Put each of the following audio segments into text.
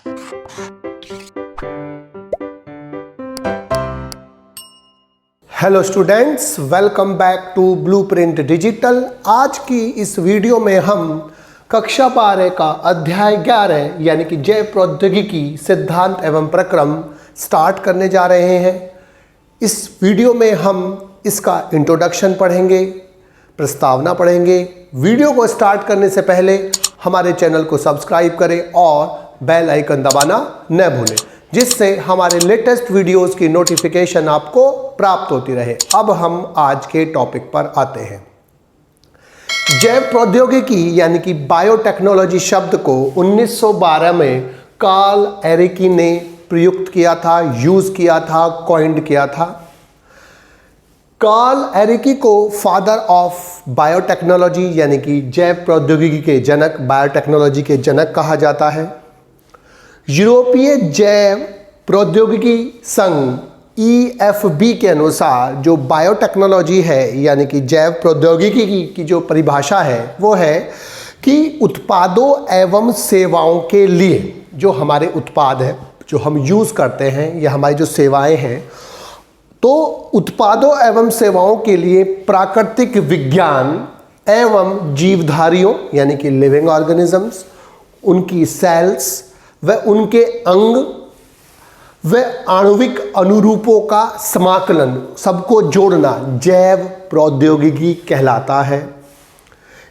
Hello students, welcome back to blueprint digital. आज की इस वीडियो में हम कक्षा 12 का अध्याय 11 यानी कि जैव प्रौद्योगिकी सिद्धांत एवं प्रक्रम स्टार्ट करने जा रहे हैं। इस वीडियो में हम इसका इंट्रोडक्शन पढ़ेंगे, प्रस्तावना पढ़ेंगे। वीडियो को स्टार्ट करने से पहले हमारे चैनल को सब्सक्राइब करें और बेल आइकन दबाना न भूलें, जिससे हमारे लेटेस्ट वीडियोस की नोटिफिकेशन आपको प्राप्त होती रहे। अब हम आज के टॉपिक पर आते हैं। जैव प्रौद्योगिकी यानी कि बायोटेक्नोलॉजी शब्द को 1912 में कार्ल एरिकी ने प्रयुक्त किया था, यूज किया था, कॉइंड किया था। कार्ल एरिकी को फादर ऑफ बायोटेक्नोलॉजी यानी कि जैव प्रौद्योगिकी के जनक, बायोटेक्नोलॉजी के जनक कहा जाता है। यूरोपीय जैव प्रौद्योगिकी संघ EFB के अनुसार जो बायोटेक्नोलॉजी है यानी कि जैव प्रौद्योगिकी की जो परिभाषा है वो है कि उत्पादों एवं सेवाओं के लिए, जो हमारे उत्पाद हैं जो हम यूज़ करते हैं या हमारी जो सेवाएं हैं, तो उत्पादों एवं सेवाओं के लिए प्राकृतिक विज्ञान एवं जीवधारियों यानी कि लिविंग ऑर्गेनिजम्स, उनकी सेल्स व उनके अंग व आणविक अनुरूपों का समाकलन, सबको जोड़ना जैव प्रौद्योगिकी कहलाता है।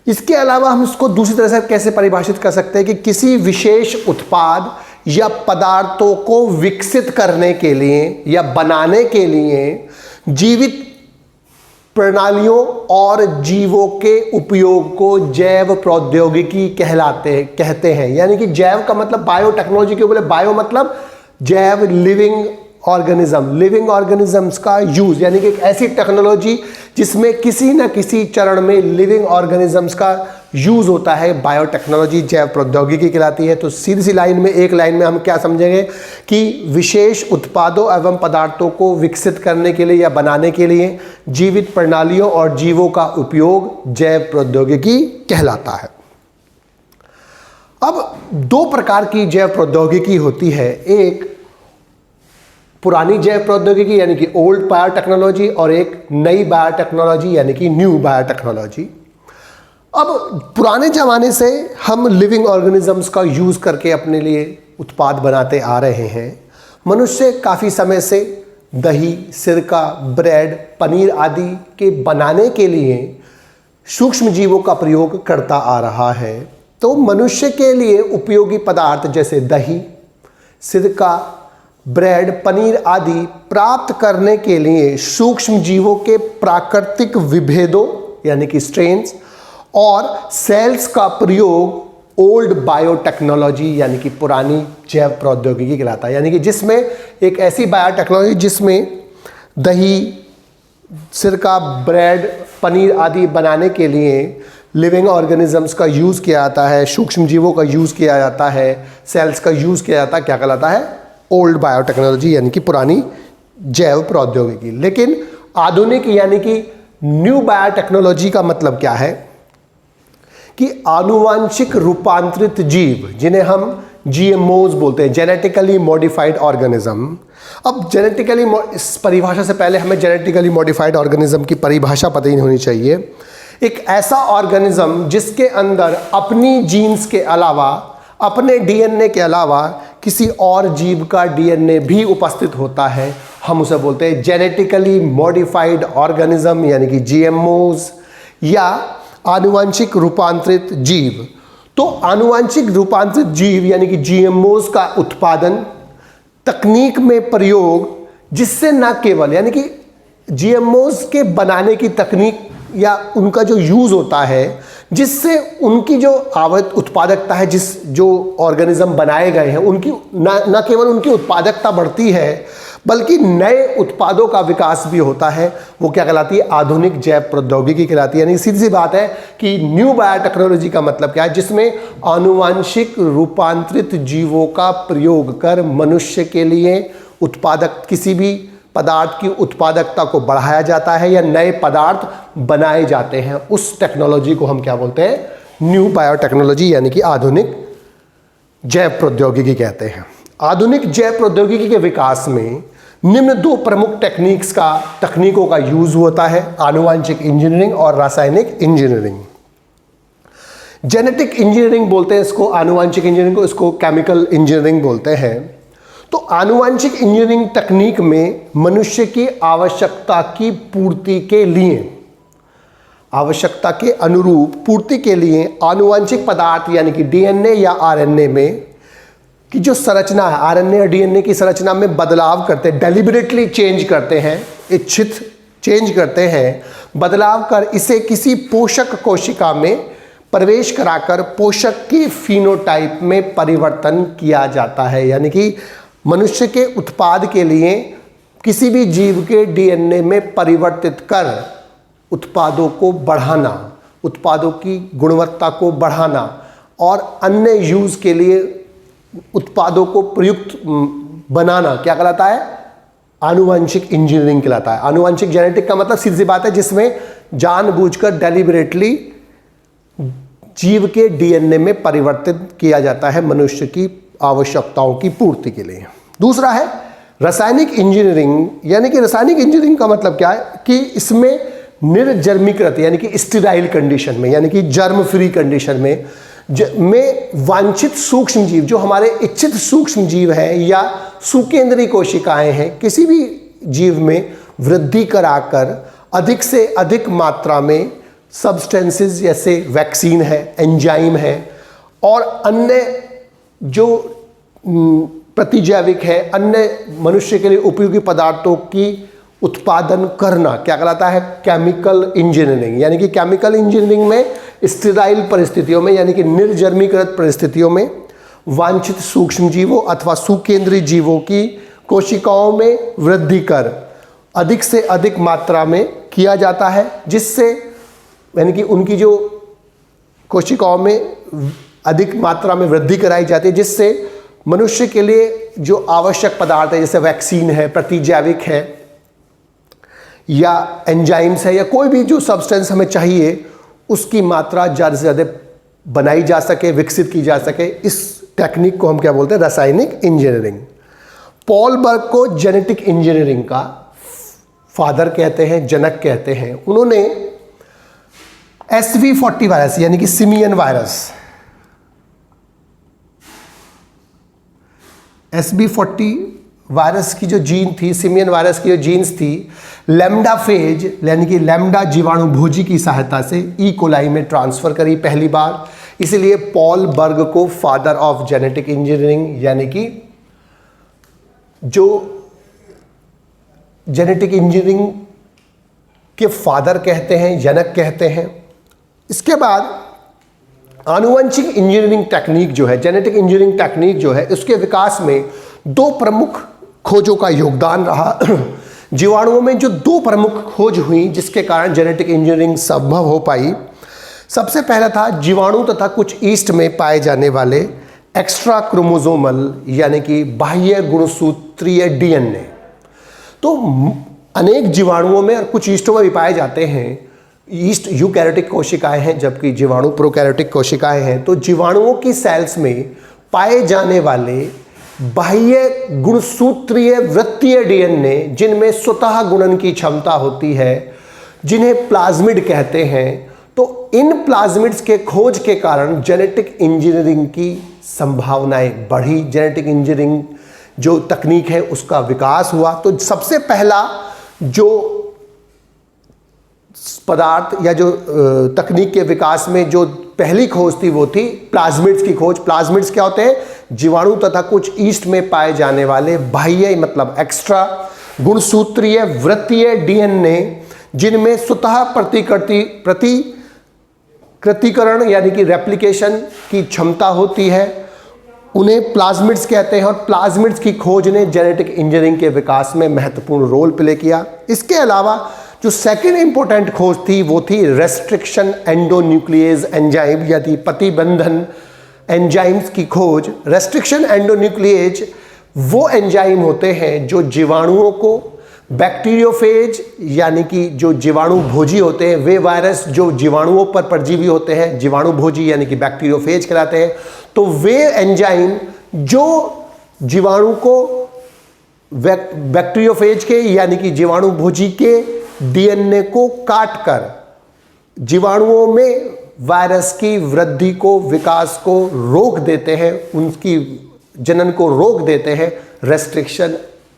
इसके अलावा हम इसको दूसरी तरह से कैसे परिभाषित कर सकते हैं कि किसी विशेष उत्पाद या पदार्थों को विकसित करने के लिए या बनाने के लिए जीवित प्रणालियों और जीवों के उपयोग को जैव प्रौद्योगिकी कहते हैं। यानी कि जैव का मतलब बायोटेक्नोलॉजी के बोले, बायो मतलब जैव, लिविंग ऑर्गेनिज्म, लिविंग ऑर्गेनिजम्स का यूज, यानी कि एक ऐसी टेक्नोलॉजी जिसमें किसी न किसी चरण में लिविंग ऑर्गेनिजम्स का यूज होता है, बायोटेक्नोलॉजी जैव प्रौद्योगिकी कहलाती है। तो सीधी सी लाइन में, एक लाइन में हम क्या समझेंगे कि विशेष उत्पादों एवं पदार्थों को विकसित करने के लिए या बनाने के लिए जीवित प्रणालियों और जीवों का उपयोग जैव प्रौद्योगिकी कहलाता है। अब दो प्रकार की जैव प्रौद्योगिकी होती है, एक पुरानी जैव प्रौद्योगिकी यानी कि ओल्ड बायोटेक्नोलॉजी और एक नई बायोटेक्नोलॉजी यानी कि न्यू बायोटेक्नोलॉजी। अब पुराने ज़माने से हम लिविंग ऑर्गेनिजम्स का यूज़ करके अपने लिए उत्पाद बनाते आ रहे हैं। मनुष्य काफ़ी समय से दही, सिरका, ब्रेड, पनीर आदि के बनाने के लिए सूक्ष्म जीवों का प्रयोग करता आ रहा है। तो मनुष्य के लिए उपयोगी पदार्थ जैसे दही, सिरका, ब्रेड, पनीर आदि प्राप्त करने के लिए सूक्ष्म जीवों के प्राकृतिक विभेदों यानी कि स्ट्रेन्स और सेल्स का प्रयोग ओल्ड बायोटेक्नोलॉजी यानी कि पुरानी जैव प्रौद्योगिकी कहलाता है। यानी कि जिसमें एक ऐसी बायोटेक्नोलॉजी जिसमें दही, सिरका, ब्रेड, पनीर आदि बनाने के लिए लिविंग ऑर्गेनिजम्स का यूज़ किया जाता है, सूक्ष्म जीवों का यूज़ किया जाता है, सेल्स का यूज़ किया जाता है, क्या कहलाता है? ओल्ड बायोटेक्नोलॉजी यानी कि पुरानी जैव प्रौद्योगिकी। लेकिन आधुनिक यानी कि न्यू बायोटेक्नोलॉजी का मतलब क्या है कि आनुवांशिक रूपांतरित जीव, जिन्हें हम GMOs बोलते हैं, जेनेटिकली मॉडिफाइड ऑर्गेनिज्म। अब जेनेटिकली, इस परिभाषा से पहले हमें जेनेटिकली मॉडिफाइड ऑर्गेनिज्म की परिभाषा पता ही होनी चाहिए। एक ऐसा ऑर्गेनिज्म जिसके अंदर अपनी जीन्स के अलावा, अपने DNA के अलावा किसी और जीव का DNA भी उपस्थित होता है, हम उसे बोलते हैं जेनेटिकली मॉडिफाइड ऑर्गेनिज्म यानी कि GMOs या आनुवांशिक रूपांतरित जीव। तो आनुवांशिक रूपांतरित जीव यानी कि GMOs का उत्पादन, तकनीक में प्रयोग, जिससे न केवल यानी कि GMOs के बनाने की तकनीक या उनका जो यूज़ होता है, जिससे उनकी जो उत्पादकता है, जो ऑर्गेनिज्म बनाए गए हैं उनकी न केवल उनकी उत्पादकता बढ़ती है बल्कि नए उत्पादों का विकास भी होता है। वो क्या कहलाती है? आधुनिक जैव प्रौद्योगिकी कहलाती है। यानी सीधी सी बात है कि न्यू बायोटेक्नोलॉजी का मतलब क्या है? जिसमें आनुवांशिक रूपांतरित जीवों का प्रयोग कर मनुष्य के लिए किसी भी पदार्थ की उत्पादकता को बढ़ाया जाता है या नए पदार्थ बनाए जाते हैं। उस टेक्नोलॉजी को हम क्या बोलते हैं? न्यू बायोटेक्नोलॉजी यानी कि आधुनिक जैव प्रौद्योगिकी कहते हैं। आधुनिक जैव प्रौद्योगिकी के विकास में निम्न दो प्रमुख तकनीकों का यूज होता है, आनुवांशिक इंजीनियरिंग और रासायनिक इंजीनियरिंग। जेनेटिक इंजीनियरिंग बोलते हैं इसको, आनुवांशिक इंजीनियरिंग को, इसको केमिकल इंजीनियरिंग बोलते हैं। तो आनुवांशिक इंजीनियरिंग तकनीक में मनुष्य की आवश्यकता की पूर्ति के लिए, आवश्यकता के अनुरूप पूर्ति के लिए आनुवांशिक पदार्थ यानी कि डीएनए या आरएनए में की जो संरचना है, आरएनए और डीएनए की संरचना में बदलाव करते हैं, डेलिबरेटली चेंज करते हैं, इच्छित चेंज करते हैं, बदलाव कर इसे किसी पोषक कोशिका में प्रवेश कराकर पोषक के फिनोटाइप में परिवर्तन किया जाता है। यानी कि मनुष्य के उत्पाद के लिए किसी भी जीव के डीएनए में परिवर्तित कर उत्पादों को बढ़ाना, उत्पादों की गुणवत्ता को बढ़ाना और अन्य यूज के लिए उत्पादों को प्रयुक्त बनाना क्या कहलाता है? आनुवंशिक इंजीनियरिंग कहलाता है। आनुवंशिक जेनेटिक का मतलब सीधी सी बात है जिसमें जानबूझकर डेलिबरेटली जीव के डीएनए में परिवर्तित किया जाता है मनुष्य की आवश्यकताओं की पूर्ति के लिए। दूसरा है रासायनिक इंजीनियरिंग, यानी कि रासायनिक इंजीनियरिंग का मतलब क्या है कि इसमें निर्जर्मीकृत यानी कि स्टेराइल कंडीशन में, यानी कि जर्म फ्री कंडीशन में वांछित सूक्ष्म जीव, जो हमारे इच्छित सूक्ष्म जीव हैं या सुकेंद्रीय कोशिकाएं हैं, किसी भी जीव में वृद्धि कराकर अधिक से अधिक मात्रा में सब्सटेंसेस जैसे वैक्सीन है, एंजाइम है और अन्य जो प्रतिजैविक है, अन्य मनुष्य के लिए उपयोगी पदार्थों की उत्पादन करना क्या कहलाता है? Chemical engineering. यानी कि केमिकल इंजीनियरिंग में स्टेराइल परिस्थितियों में यानी कि निर्जर्मीकृत परिस्थितियों में वांछित सूक्ष्म जीवों अथवा सुकेंद्रीय जीवों की कोशिकाओं में वृद्धि कर अधिक से अधिक मात्रा में किया जाता है, जिससे यानी कि उनकी जो कोशिकाओं में अधिक मात्रा में वृद्धि कराई जाती है, जिससे मनुष्य के लिए जो आवश्यक पदार्थ है जैसे वैक्सीन है, प्रतिजैविक है या एंजाइम्स है या कोई भी जो सब्सटेंस हमें चाहिए उसकी मात्रा ज़्यादा से ज़्यादा बनाई जा सके, विकसित की जा सके। इस टेक्निक को हम क्या बोलते हैं? रासायनिक इंजीनियरिंग। पॉल बर्ग को जेनेटिक इंजीनियरिंग का फादर कहते हैं, जनक कहते हैं। उन्होंने SV40 वायरस यानी कि सिमियन वायरस, SB40 वायरस की जो जीन थी, सिमियन वायरस की जो जीन्स थी, लैम्डा फेज यानी कि लैम्डा जीवाणु भोजी की सहायता से ई कोलाई में ट्रांसफर करी पहली बार। इसलिए पॉल बर्ग को फादर ऑफ जेनेटिक इंजीनियरिंग यानी कि जो जेनेटिक इंजीनियरिंग के फादर कहते हैं, जनक कहते हैं। इसके बाद आनुवंशिक इंजीनियरिंग टेक्निक जो है, जेनेटिक इंजीनियरिंग टेक्निक जो है, उसके विकास में दो प्रमुख खोजों का योगदान रहा। जीवाणुओं में जो दो प्रमुख खोज हुई जिसके कारण जेनेटिक इंजीनियरिंग संभव हो पाई, सबसे पहला था जीवाणु तथा कुछ ईस्ट में पाए जाने वाले एक्स्ट्रा क्रोमोसोमल यानी कि बाह्य गुणसूत्रीय डीएनए। तो अनेक जीवाणुओं में और कुछ ईस्टों में भी पाए जाते हैं। ईस्ट यूकैरियोटिक कोशिकाएं हैं जबकि जीवाणु प्रोकैरियोटिक कोशिकाएं हैं। तो जीवाणुओं की सेल्स में पाए जाने वाले बाह्य गुणसूत्रीय वृत्तीय डीएनए जिनमें स्वतः गुणन की क्षमता होती है, जिन्हें प्लाज्मिड कहते हैं, तो इन प्लाज्मिड्स के खोज के कारण जेनेटिक इंजीनियरिंग की संभावनाएं बढ़ी। जेनेटिक इंजीनियरिंग जो तकनीक है उसका विकास हुआ। तो सबसे पहला जो पदार्थ या जो तकनीक के विकास में जो पहली खोज थी वो थी प्लाज्मिड्स की खोज। प्लाज्मिड्स क्या होते हैं? जीवाणु तथा कुछ ईस्ट में पाए जाने वाले बाह्य मतलब एक्स्ट्रा गुणसूत्रीय वृत्तीय डीएनए जिनमें स्वतः प्रतिकृतिकरण यानी कि रेप्लिकेशन की क्षमता होती है, उन्हें प्लाज्मिड्स कहते हैं। और प्लाज्मिड्स की खोज ने जेनेटिक इंजीनियरिंग के विकास में महत्वपूर्ण रोल प्ले किया। इसके अलावा जो सेकेंड इंपॉर्टेंट खोज थी वो थी रेस्ट्रिक्शन एंडोन्यूक्लिएज एंजाइम यानी प्रतिबंधन एंजाइम्स की खोज। रेस्ट्रिक्शन एंडोन्यूक्लिएज वो एंजाइम होते हैं जो जीवाणुओं को बैक्टीरियोफेज यानी कि जो जीवाणु भोजी होते हैं, वे वायरस जो जीवाणुओं पर परजीवी होते हैं, जीवाणु भोजी यानी कि बैक्टीरियोफेज कहलाते हैं। तो वे एंजाइम जो जीवाणु को बैक्टीरियोफेज के यानी कि जीवाणु भोजी के डीएनए को काटकर जीवाणुओं में वायरस की वृद्धि को, विकास को रोक देते हैं, उनकी जनन को रोक देते हैं, रेस्ट्रिक्शन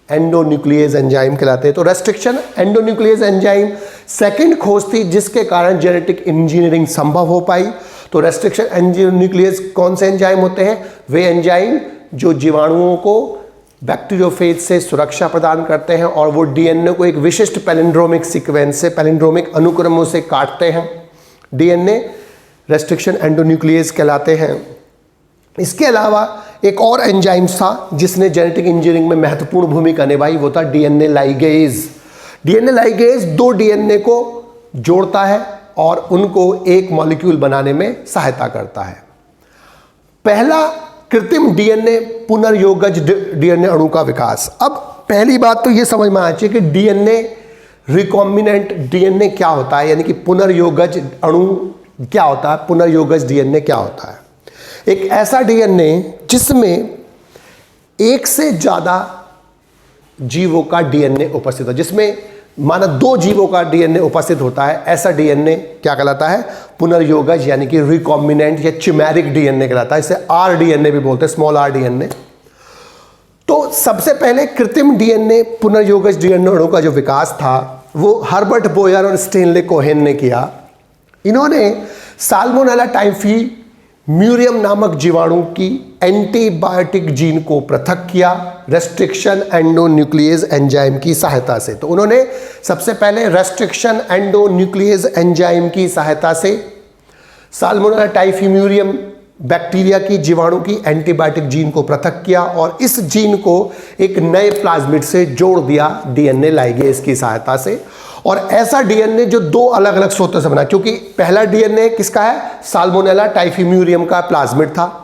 एंडोन्यूक्लियस एंजाइम कहलाते हैं। तो रेस्ट्रिक्शन एंडोन्यूक्लियस एंजाइम सेकंड खोज थी जिसके कारण जेनेटिक इंजीनियरिंग संभव हो पाई। तो रेस्ट्रिक्शन एंडोन्यूक्लियस कौन से एंजाइम होते हैं? वे एंजाइम जो जीवाणुओं को बैक्टीरियोफेज से सुरक्षा प्रदान करते हैं और वो डीएनए को एक विशिष्ट पैलिंड्रोमिक सीक्वेंस से, पैलिंड्रोमिक अनुक्रमों से काटते हैं। डीएनए रेस्ट्रिक्शन एंडोन्यूक्लियस कहलाते हैं। इसके अलावा एक और एंजाइम था जिसने जेनेटिक इंजीनियरिंग में महत्वपूर्ण भूमिका निभाई, वो था डीएनए लाइगेज। डीएनए लाइगेज दो डीएनए को जोड़ता है और उनको एक मॉलिक्यूल बनाने में सहायता करता है। पहला कृत्रिम डीएनए पुनर्योगज डीएनए अणु का विकास। अब पहली बात तो ये समझ में आनी चाहिए कि डीएनए रिकॉम्बिनेंट डीएनए क्या होता है, यानी कि पुनर्योगज अणु क्या होता है, पुनर्योगज डीएनए क्या होता है। एक ऐसा डीएनए जिसमें एक से ज्यादा जीवों का डीएनए उपस्थित हो, जिसमें माना दो जीवों का डीएनए उपस्थित होता है, ऐसा डीएनए क्या कहलाता है? पुनर्योगज यानी कि रिकॉम्बिनेंट या चिमैरिक डीएनए कहलाता है। इसे आरडीएनए भी बोलते हैं, स्मॉल आर डीएनए। तो सबसे पहले कृत्रिम डीएनए पुनर्योगज डीएनए अणु का जो विकास था वो हर्बर्ट बोयर और स्टेनले कोहेन ने किया। इन्होंने साल्मोनेला टाइफीम्यूरियम नामक जीवाणु की एंटीबायोटिक जीन को पृथक किया रेस्ट्रिक्शन एंडोन्यूक्लियस एंजाइम की सहायता से। तो उन्होंने सबसे पहले रेस्ट्रिक्शन एंडोन्यूक्लियस एंजाइम की सहायता से साल्मोनेला टाइफीम्यूरियम बैक्टीरिया की जीवाणु की एंटीबायोटिक जीन को पृथक किया और इस जीन को एक नए प्लाज्मिड से जोड़ दिया डीएनए लाइगेज की सहायता से। और ऐसा डीएनए जो दो अलग अलग स्रोतों से बना, क्योंकि पहला डीएनए किसका है? साल्मोनेला टाइफीम्यूरियम का प्लाज्मिड था,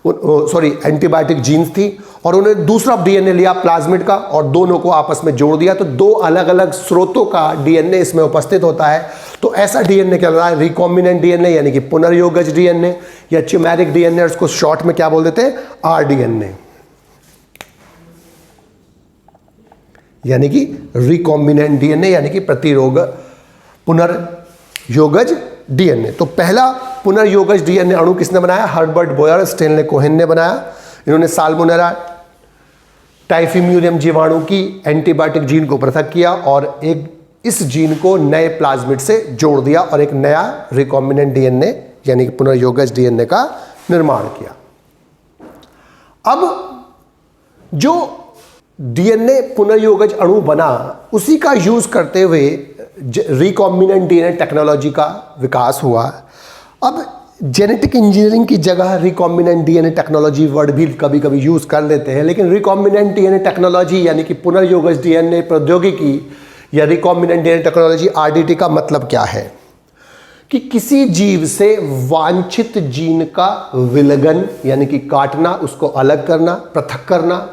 सॉरी एंटीबायोटिक जीन्स थी, और उन्होंने दूसरा डीएनए लिया प्लाज्मिड का और दोनों को आपस में जोड़ दिया। तो दो अलग अलग स्रोतों का डीएनए इसमें उपस्थित होता है। तो ऐसा डीएनए क्या होता है? रिकॉम्बिनेंट डीएनए यानी कि पुनर्योगज डीएनए या चिमैरिक डीएनए, उसको शॉर्ट में क्या बोल देते हैं? आरडीएनए, यानी कि रिकॉम्बिनेंट डीएनए यानी कि प्रतिरोग पुनर्योगज डीएनए। तो पहला पुनर्योगज डीएनए अणु किसने बनाया? हर्बर्ट बोयर स्टेनले कोहेन ने बनाया। इन्होंने साल्मोनेला टाइफीम्यूरियम जीवाणु की एंटीबायोटिक जीन को पृथक किया और एक इस जीन को नए प्लाज्मिड से जोड़ दिया और एक नया रिकॉम्बिनेंट डीएनए यानी कि पुनर्योगज डीएनए का निर्माण किया। अब जो डीएनए पुनर्योगज अणु बना उसी का यूज करते हुए रिकॉम्बिनेंट डीएनए टेक्नोलॉजी का विकास हुआ। अब जेनेटिक इंजीनियरिंग की जगह रिकॉम्बिनेंट डीएनए टेक्नोलॉजी वर्ड भी कभी कभी यूज कर लेते हैं, लेकिन रिकॉम्बिनेंट डीएनए टेक्नोलॉजी यानी कि पुनर्योगज डीएनए प्रौद्योगिकी या रिकॉम्बिनेंट डीएनए टेक्नोलॉजी आरडीटी का मतलब क्या है? कि किसी जीव से वांछित जीन का विलगन यानी कि काटना, उसको अलग करना, पृथक करना,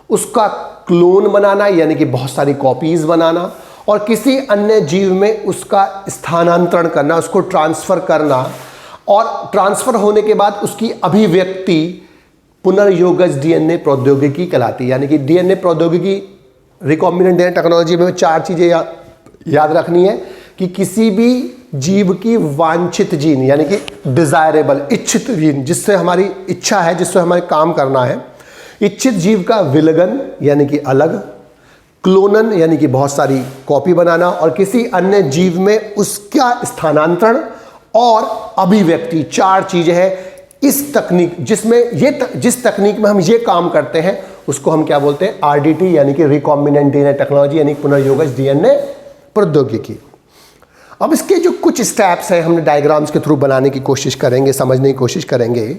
उसका क्लोन बनाना यानी कि बहुत सारी कॉपीज बनाना और किसी अन्य जीव में उसका स्थानांतरण करना, उसको ट्रांसफर करना, और ट्रांसफर होने के बाद उसकी अभिव्यक्ति पुनर्योगज डीएनए प्रौद्योगिकी कहलाती है। यानी कि डीएनए प्रौद्योगिकी रिकॉम्बिनेंट डीएनए टेक्नोलॉजी में चार चीजें याद रखनी है कि किसी भी जीव की वांछित जीन यानी कि डिजायरेबल इच्छित जीन, जिससे हमारी इच्छा है, जिससे हमें काम करना है, इच्छित जीव का विलगन यानी कि अलग, क्लोनन यानी कि बहुत सारी कॉपी बनाना, और किसी अन्य जीव में उसका स्थानांतरण और अभिव्यक्ति, चार चीजें हैं। इस तकनीक जिस तकनीक में हम ये काम करते हैं उसको हम क्या बोलते हैं? आरडीटी यानी कि रिकॉम्बिनेंट डीएनए टेक्नोलॉजी यानी पुनर्योगज डीएनए प्रौद्योगिकी। अब इसके जो कुछ स्टेप्स हैं हमने डायग्राम्स के थ्रू बनाने की कोशिश करेंगे, समझने की कोशिश करेंगे।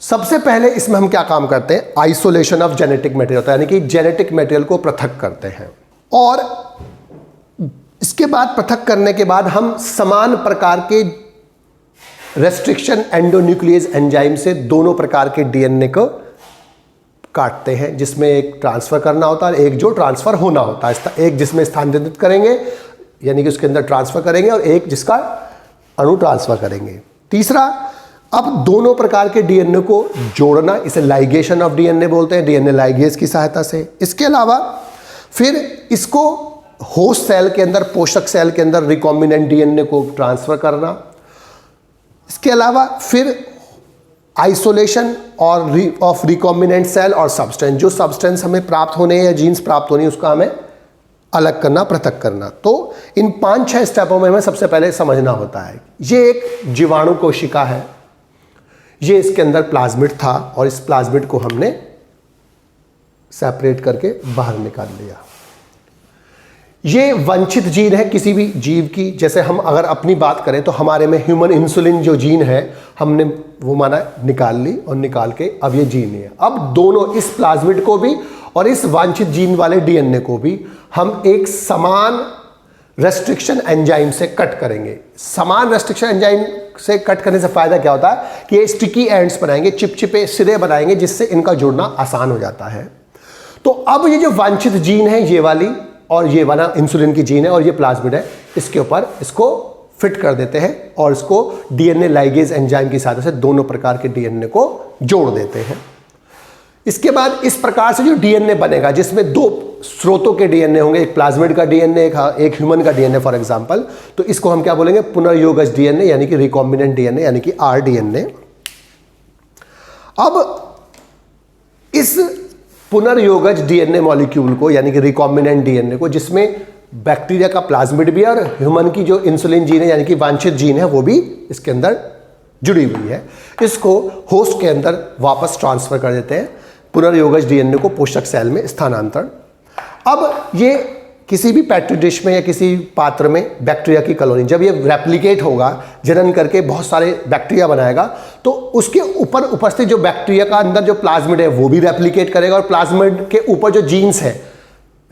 सबसे पहले इसमें हम क्या काम करते हैं? आइसोलेशन ऑफ जेनेटिक मटेरियल होता है, यानी कि जेनेटिक मटेरियल को पृथक करते हैं, और इसके बाद पृथक करने के बाद हम समान प्रकार के रेस्ट्रिक्शन एंडोन्यूक्लियस एंजाइम से दोनों प्रकार के डीएनए को काटते हैं, जिसमें एक ट्रांसफ़र करना होता है, एक जो ट्रांसफ़र होना होता है, एक जिसमें स्थानांतरित करेंगे यानी कि उसके अंदर ट्रांसफ़र करेंगे और एक जिसका अणु ट्रांसफ़र करेंगे। तीसरा, अब दोनों प्रकार के डीएनए को जोड़ना, इसे लाइगेशन ऑफ डीएनए बोलते हैं, डीएनए लाइगेज की सहायता से। इसके अलावा फिर इसको होस्ट सेल के अंदर, पोषक सेल के अंदर रिकॉम्बिनेंट डीएनए को ट्रांसफ़र करना। इसके अलावा फिर आइसोलेशन और ऑफ रिकॉम्बिनेंट सेल और सब्सटेंस, जो सब्सटेंस हमें प्राप्त होने या जीन्स प्राप्त होने उसका हमें अलग करना, पृथक करना। तो इन 5-6 स्टेपों में हमें सबसे पहले समझना होता है। ये एक जीवाणु कोशिका है, ये इसके अंदर प्लाज्मिड था और इस प्लाज्मिड को हमने सेपरेट करके बाहर निकाल लिया। ये वांछित जीन है किसी भी जीव की। जैसे हम अगर अपनी बात करें तो हमारे में ह्यूमन इंसुलिन जो जीन है हमने वो माना निकाल ली और निकाल के अब ये जीन है। अब दोनों, इस प्लाज्मिड को भी और इस वांछित जीन वाले डीएनए को भी हम एक समान रेस्ट्रिक्शन एंजाइम से कट करेंगे। समान रेस्ट्रिक्शन एंजाइम से कट करने से फायदा क्या होता है कि ये स्टिकी एंड्स बनाएंगे, चिपचिपे सिरे बनाएंगे, जिससे इनका जुड़ना आसान हो जाता है। तो अब ये जो वांछित जीन है ये वाली और ये वाला इंसुलिन की जीन है और ये प्लाज्मिड है, इसके ऊपर इसको फिट कर देते हैं और इसको डीएनए लाइगेज एंजाइम की सहायता से दोनों प्रकार के डीएनए को जोड़ देते हैं। इसके बाद इस प्रकार से जो डीएनए बनेगा, जिसमें 2 स्रोतों के डीएनए होंगे, एक प्लाज्मिड का डीएनए, एक ह्यूमन का डीएनए फॉर एग्जांपल, तो इसको हम क्या बोलेंगे, पुनर्योगज डीएनए यानी कि रिकॉम्बिनेंट डीएनए यानी कि आरडीएनए। अब इस पुनर्योगज डीएनए मॉलिक्यूल को यानी कि रिकॉम्बिनेंट डीएनए को, जिसमें बैक्टीरिया का प्लाज्मिड भी है और ह्यूमन की जो इंसुलिन जीन है यानी कि वांछित जीन है वो भी इसके अंदर जुड़ी हुई है, इसको होस्ट के अंदर वापस ट्रांसफर कर देते हैं, पुनर्योगज डीएनए को पोषक सेल में स्थानांतरण। अब ये किसी भी पेट्री डिश में या किसी पात्र में बैक्टीरिया की कॉलोनी, जब ये रेप्लिकेट होगा, जनन करके बहुत सारे बैक्टीरिया बनाएगा, तो उसके ऊपर उपस्थित जो बैक्टीरिया का अंदर जो प्लाज्मिड है वो भी रेप्लिकेट करेगा और प्लाज्मिड के ऊपर जो जीन्स है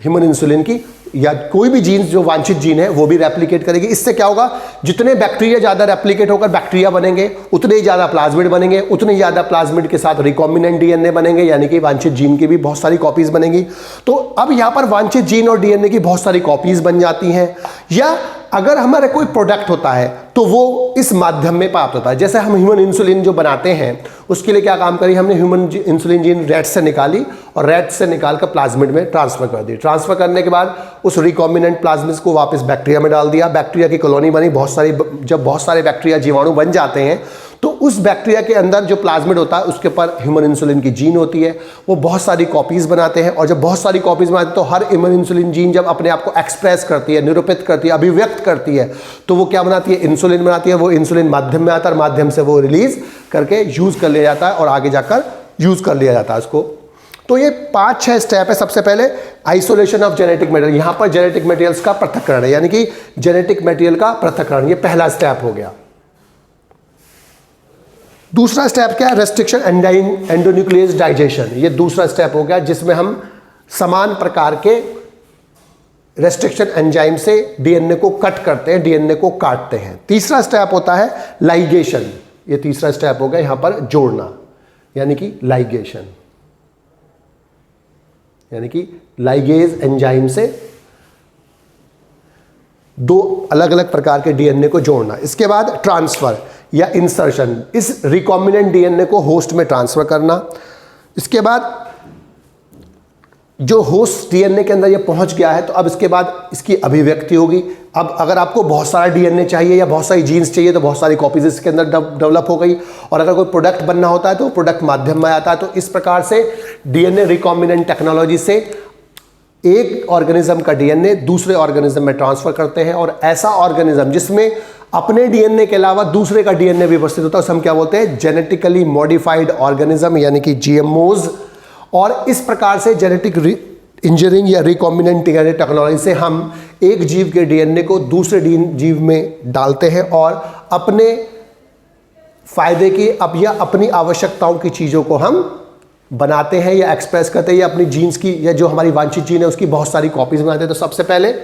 ह्यूमन इंसुलिन की या कोई भी जीन्स जो वांछित जीन है वो भी रेप्लिकेट करेगी। इससे क्या होगा, जितने बैक्टीरिया ज़्यादा रेप्लिकेट होकर बैक्टीरिया बनेंगे उतने ही ज़्यादा प्लाज्मिड बनेंगे, उतने ही ज़्यादा प्लाज्मिड के साथ रिकॉम्बिनेंट डीएनए बनेंगे यानी कि वांछित जीन की भी बहुत सारी कॉपीज़ बनेंगी। तो अब यहाँ पर वांछित जीन और डीएनए की बहुत सारी कॉपीज़ बन जाती हैं। या अगर हमारा कोई प्रोडक्ट होता है तो वो इस माध्यम में प्राप्त होता है। जैसे हम ह्यूमन इंसुलिन जो बनाते हैं उसके लिए क्या काम करी हमने, ह्यूमन इंसुलिन जीन रैट से निकाली और रैट से निकाल कर प्लाज्मिड में ट्रांसफर कर दी। ट्रांसफर करने के बाद उस रिकॉम्बिनेंट प्लाज्मिड को वापस बैक्टीरिया में डाल दिया, बैक्टीरिया की कॉलोनी बनी, बहुत सारी, जब बहुत सारे बैक्टीरिया जीवाणु बन जाते हैं तो उस बैक्टीरिया के अंदर जो प्लाज्मिड होता है उसके ऊपर ह्यूमन इंसुलिन की जीन होती है, वो बहुत सारी कॉपीज़ बनाते हैं। और जब बहुत सारी कॉपीज़ बनाते हैं तो हर ह्यूमन इंसुलिन जीन जब अपने आप को एक्सप्रेस करती है, निरूपित करती है, अभिव्यक्त करती है, तो वो क्या बनाती है, इंसुलिन बनाती है। वो इंसुलिन माध्यम में आता है और माध्यम से वो रिलीज करके यूज़ कर लिया जाता है और आगे जाकर यूज़ कर लिया जाता है उसको। तो ये 5-6 स्टेप है। सबसे पहले आइसोलेशन ऑफ जेनेटिक मटेरियल, यहाँ पर जेनेटिक मटेरियल्स का पृथक्करण है यानी कि जेनेटिक मटेरियल का पृथक्करण, ये पहला स्टेप हो गया। दूसरा स्टेप क्या है, रेस्ट्रिक्शन एंडोन्यूक्लियस डाइजेशन, ये दूसरा स्टेप हो गया जिसमें हम समान प्रकार के रेस्ट्रिक्शन एंजाइम से डीएनए को कट करते हैं, डीएनए को काटते हैं। तीसरा स्टेप होता है लाइगेशन, ये तीसरा स्टेप हो गया, यहां पर जोड़ना यानी कि लाइगेशन, यानी कि लाइगेज एंजाइम से 2 अलग अलग प्रकार के डीएनए को जोड़ना। इसके बाद ट्रांसफर या इंसर्शन, इस रिकॉम्बिनेंट डीएनए को होस्ट में ट्रांसफर करना। इसके बाद जो होस्ट डीएनए के अंदर ये पहुंच गया है तो अब इसके बाद इसकी अभिव्यक्ति होगी। अब अगर आपको बहुत सारा डीएनए चाहिए या बहुत सारी जीन्स चाहिए तो बहुत सारी कॉपीज इसके अंदर डेवलप हो गई, और अगर कोई प्रोडक्ट बनना होता है तो प्रोडक्ट माध्यम में आता है। तो इस प्रकार से डीएनए रिकॉम्बिनेंट टेक्नोलॉजी से एक ऑर्गेनिज्म का डीएनए दूसरे ऑर्गेनिज्म में ट्रांसफर करते हैं, और ऐसा ऑर्गेनिज्म जिसमें अपने डीएनए के अलावा दूसरे का डीएनए भी उपस्थित होता है उसे हम क्या बोलते हैं, जेनेटिकली मॉडिफाइड ऑर्गेनिज्म यानी कि जीएमओज। और इस प्रकार से जेनेटिक इंजीनियरिंग या रिकॉम्बिनेंट डीएनए टेक्नोलॉजी से हम एक जीव के डीएनए को दूसरे जीव में डालते हैं और अपने फायदे की या अपनी आवश्यकताओं की चीज़ों को हम बनाते हैं या एक्सप्रेस करते हैं, या अपनी जीन्स की या जो हमारी वांछित जीन है उसकी बहुत सारी कॉपीज बनाते हैं। तो सबसे पहले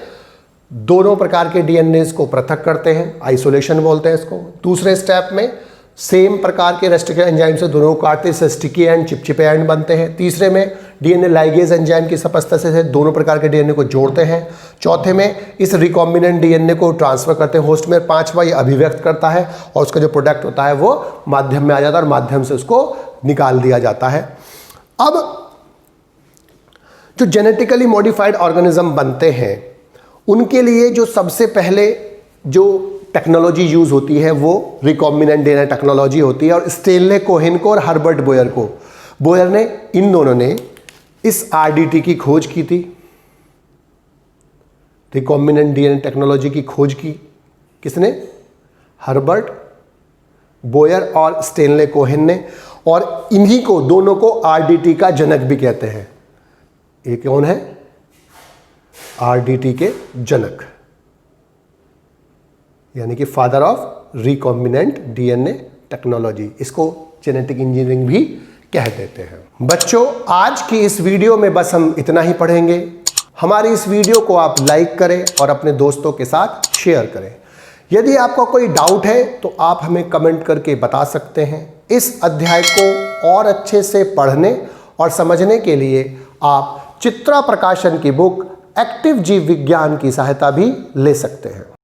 दोनों प्रकार के डीएनए को पृथक करते हैं, आइसोलेशन बोलते हैं इसको। दूसरे स्टेप में सेम प्रकार के रेस्ट्रिक्टिव एंजाइम से दोनों को काटते हैं, स्टिकी एंड चिपचिपे एंड बनते हैं। तीसरे में डीएनए लाइगेज एंजाइम की उपस्थिति से दोनों प्रकार के डीएनए को जोड़ते हैं। चौथे में इस रिकॉम्बिनेंट डीएनए को ट्रांसफर करते हैं होस्ट में। पांचवा ये अभिव्यक्त करता है और उसका जो प्रोडक्ट होता है वो माध्यम में आ जाता है और माध्यम से उसको निकाल दिया जाता है। अब जो जेनेटिकली मॉडिफाइड ऑर्गेनिज्म बनते हैं उनके लिए जो सबसे पहले जो टेक्नोलॉजी यूज होती है वो रिकॉम्बिनेंट डीएनए टेक्नोलॉजी होती है। और स्टेनले कोहेन को और हर्बर्ट बोयर ने इन दोनों ने इस आरडीटी की खोज की थी। रिकॉम्बिनेंट डीएनए टेक्नोलॉजी की खोज की किसने? हर्बर्ट बोयर और स्टेनले कोहेन ने। और इन्हीं को दोनों को आरडीटी का जनक भी कहते हैं। ये कौन है? आरडीटी के जनक, यानी कि father of recombinant DNA technology. इसको जेनेटिक इंजीनियरिंग भी कह देते हैं। बच्चों, आज की इस वीडियो में बस हम इतना ही पढ़ेंगे। हमारी इस वीडियो को आप लाइक करें और अपने दोस्तों के साथ शेयर करें। यदि आपका कोई डाउट है तो आप हमें कमेंट करके बता सकते हैं। इस अध्याय को और अच्छे से पढ़ने और समझने के लिए आप चित्रा प्रकाशन की बुक एक्टिव जीव विज्ञान की सहायता भी ले सकते हैं।